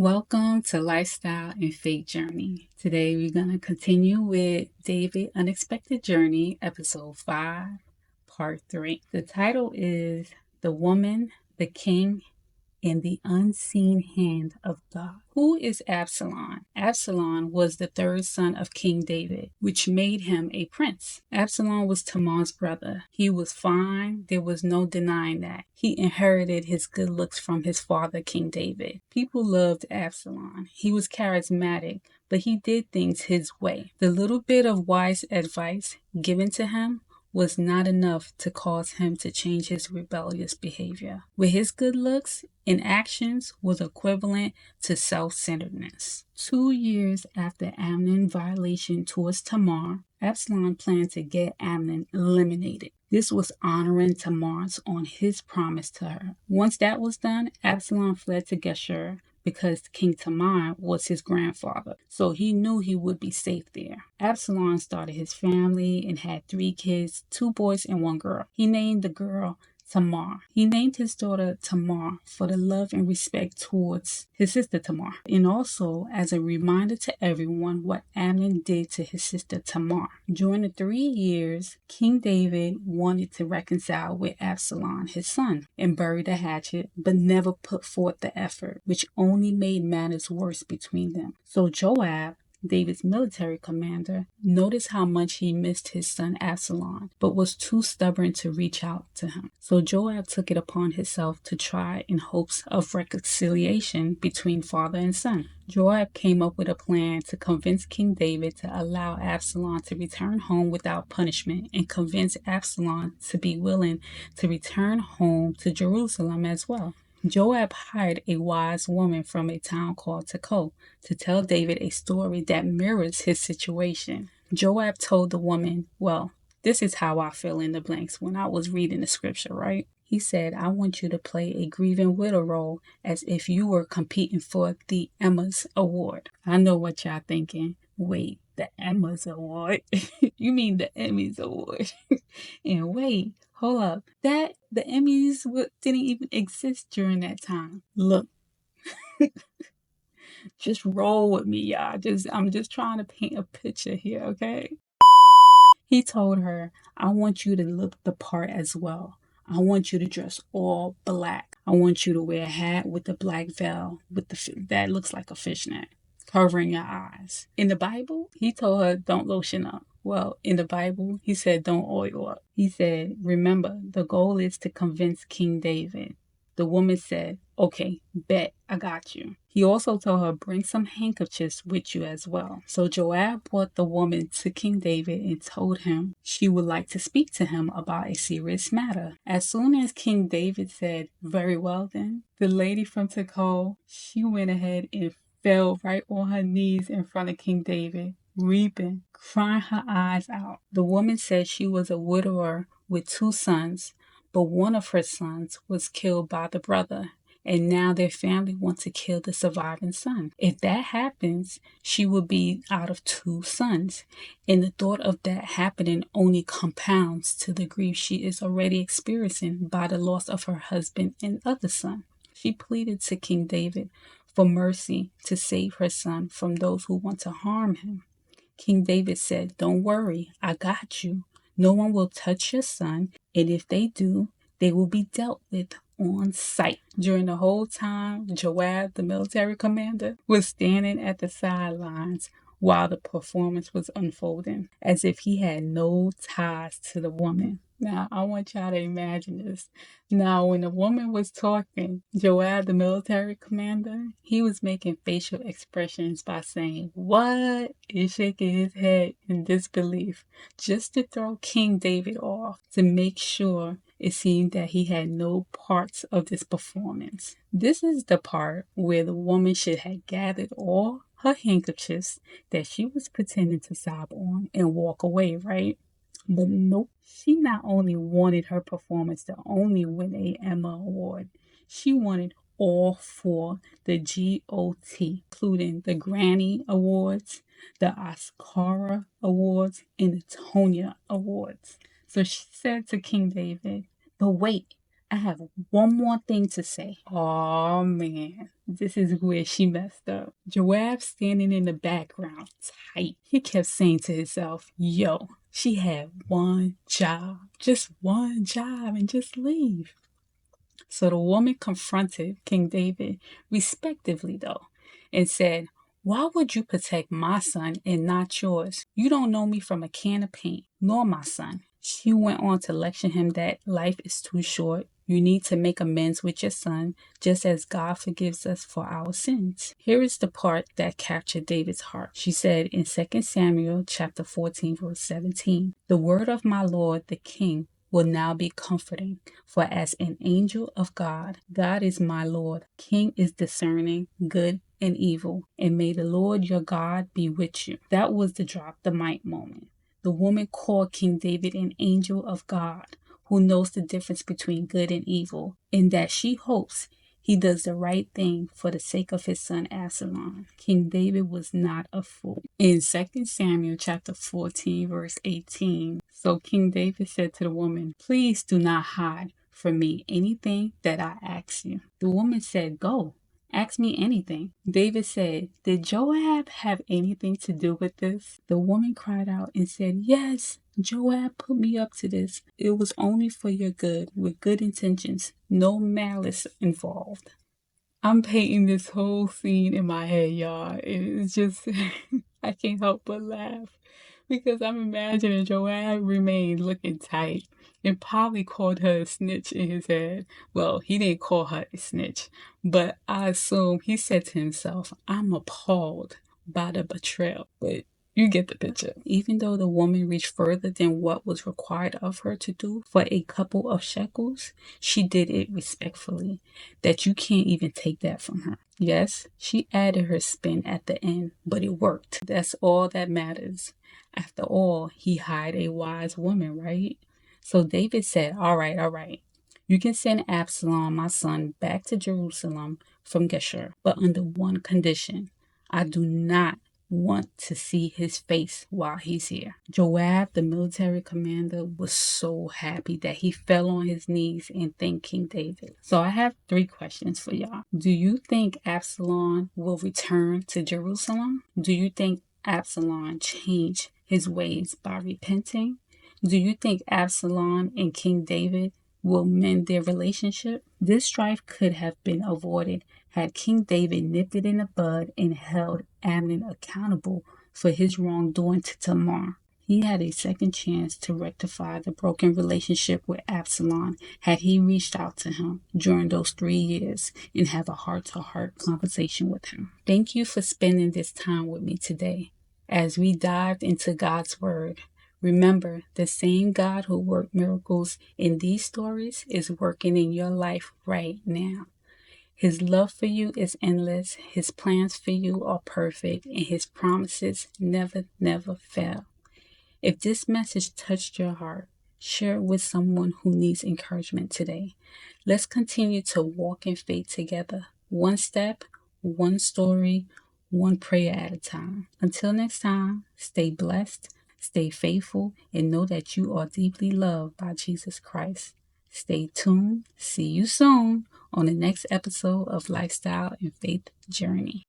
Welcome to Lifestyle and Faith Journey. Today we're going to continue with David Unexpected Journey, Episode 5, Part 3. The title is The Woman, the King, and the Unseen Hand of God. Who is Absalom? Absalom was the third son of King David, which made him a prince. Absalom was Tamar's brother. He was fine. There was no denying that. He inherited his good looks from his father, King David. People loved Absalom. He was charismatic, but he did things his way. The little bit of wise advice given to him was not enough to cause him to change his rebellious behavior. With his good looks and actions was equivalent to self-centeredness. 2 years after Amnon's violation towards Tamar, Absalom planned to get Amnon eliminated. This was honoring Tamar on his promise to her. Once that was done, Absalom fled to Geshur because King Tamar was his grandfather, so he knew he would be safe there. Absalom started his family and had 3 kids, 2 boys and 1 girl. He named the girl Tamar. He named his daughter Tamar for the love and respect towards his sister Tamar, and also as a reminder to everyone what Amnon did to his sister Tamar. During the 3 years, King David wanted to reconcile with Absalom, his son, and bury the hatchet, but never put forth the effort, which only made matters worse between them. So Joab, David's military commander, noticed how much he missed his son Absalom, but was too stubborn to reach out to him. So Joab took it upon himself to try in hopes of reconciliation between father and son. Joab came up with a plan to convince King David to allow Absalom to return home without punishment and convince Absalom to be willing to return home to Jerusalem as well. Joab hired a wise woman from a town called Tekoa to tell David a story that mirrors his situation. Joab told the woman, well, this is how I fill in the blanks when I was reading the scripture, right? He said, I want you to play a grieving widow role as if you were competing for the Emma's Award. I know what y'all thinking. Wait, the Emma's Award? You mean the Emmys Award? And wait, hold up. The Emmys didn't even exist during that time. Look, just roll with me, y'all. I'm just trying to paint a picture here, okay? He told her, I want you to look the part as well. I want you to dress all black. I want you to wear a hat with a black veil that looks like a fishnet, covering your eyes. In the Bible, he told her, don't lotion up. Well, in the Bible, he said, don't oil up. He said, remember, the goal is to convince King David. The woman said, okay, bet, I got you. He also told her, bring some handkerchiefs with you as well. So Joab brought the woman to King David and told him she would like to speak to him about a serious matter. As soon as King David said, very well then, the lady from Tekoa, she went ahead and fell right on her knees in front of King David, weeping, crying her eyes out. The woman said she was a widower with 2 sons, but one of her sons was killed by the brother, and now their family wants to kill the surviving son. If that happens, she will be out of 2 sons, and the thought of that happening only compounds to the grief she is already experiencing by the loss of her husband and other son. She pleaded to King David for mercy to save her son from those who want to harm him. King David said, don't worry, I got you. No one will touch your son, and if they do, they will be dealt with on sight. During the whole time, Joab, the military commander, was standing at the sidelines while the performance was unfolding, as if he had no ties to the woman. Now, I want y'all to imagine this. Now, when the woman was talking, Joab, the military commander, he was making facial expressions by saying, what? And shaking his head in disbelief, just to throw King David off, to make sure it seemed that he had no parts of this performance. This is the part where the woman should have gathered all her handkerchiefs that she was pretending to sob on and walk away, right? But nope, she not only wanted her performance to only win a Emma Award, she wanted all 4 the GOT, including the Granny Awards, the Oscara Awards, and the Tonya Awards. So she said to King David, but wait, I have one more thing to say. Oh man, this is where she messed up. Joab standing in the background, tight. He kept saying to himself, yo, she had one job, just one job, and just leave. So the woman confronted King David, respectively though, and said, why would you protect my son and not yours? You don't know me from a can of paint, nor my son. She went on to lecture him that life is too short. You need to make amends with your son, just as God forgives us for our sins. Here is the part that captured David's heart. She said in 2 Samuel chapter 14, verse 17, the word of my Lord the king will now be comforting. For as an angel of God, God is my Lord. King is discerning good and evil. And may the Lord your God be with you. That was the drop the mic moment. The woman called King David an angel of God who knows the difference between good and evil, and that she hopes he does the right thing for the sake of his son Absalom. King David was not a fool. In 2 Samuel chapter 14, verse 18, so King David said to the woman, please do not hide from me anything that I ask you. The woman said, go. Ask me anything. David said, did Joab have anything to do with this? The woman cried out and said, yes, Joab put me up to this. It was only for your good, with good intentions, no malice involved. I'm painting this whole scene in my head, y'all. It's just, I can't help but laugh because I'm imagining Joab remained looking tight and probably called her a snitch in his head. Well, he didn't call her a snitch, but I assume he said to himself, I'm appalled by the betrayal. But you get the picture. Even though the woman reached further than what was required of her to do for a couple of shekels, she did it respectfully. That you can't even take that from her. Yes, she added her spin at the end, but it worked. That's all that matters. After all, he hired a wise woman, right? So David said, all right. You can send Absalom, my son, back to Jerusalem from Geshur, but under one condition. I do not want to see his face while he's here. Joab, the military commander, was so happy that he fell on his knees and thanked King David. So I have 3 questions for y'all. Do you think Absalom will return to Jerusalem? Do you think Absalom changed his ways by repenting? Do you think Absalom and King David will mend their relationship? This strife could have been avoided had King David nipped it in the bud and held Amnon accountable for his wrongdoing to Tamar. He had a second chance to rectify the broken relationship with Absalom had he reached out to him during those 3 years and have a heart-to-heart conversation with him. Thank you for spending this time with me today as we dived into God's Word. Remember, the same God who worked miracles in these stories is working in your life right now. His love for you is endless. His plans for you are perfect, and his promises never fail. If this message touched your heart, share it with someone who needs encouragement today. Let's continue to walk in faith together, one step, one story, one prayer at a time. Until next time, stay blessed, stay faithful, and know that you are deeply loved by Jesus Christ. Stay tuned. See you soon on the next episode of Lifestyle and Faith Journey.